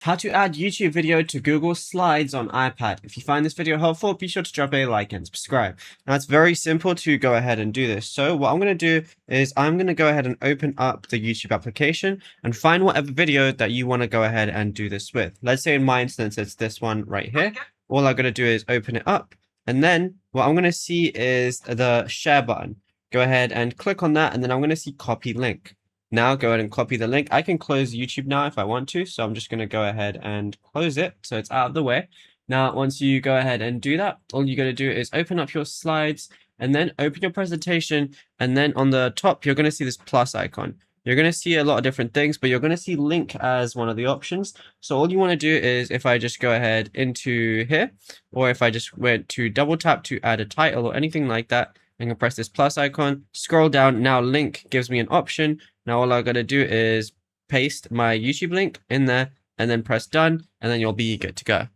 How to add YouTube video to Google Slides on iPad. If you find this video helpful, be sure to drop a like and subscribe. Now it's very simple to go ahead and do this. So what I'm going to do is I'm going to go ahead and open up the YouTube application and find whatever video that you want to go ahead and do this with. Let's say in my instance, it's this one right here. All I'm going to do is open it up. And then what I'm going to see is the share button. Go ahead and click on that. And then I'm going to see copy link. Now go ahead and copy the link. I can close YouTube now if I want to. So I'm just going to go ahead and close it. So it's out of the way. Now, once you go ahead and do that, all you got to do is open up your slides and then open your presentation. And then on the top, you're going to see this plus icon. You're going to see a lot of different things, but you're going to see link as one of the options. So all you want to do is if I just go ahead into here, or if I just went to double tap to add a title or anything like that, I'm going to press this plus icon, scroll down. Now link gives me an option. Now all I got to do is paste my YouTube link in there and then press done, and then you'll be good to go.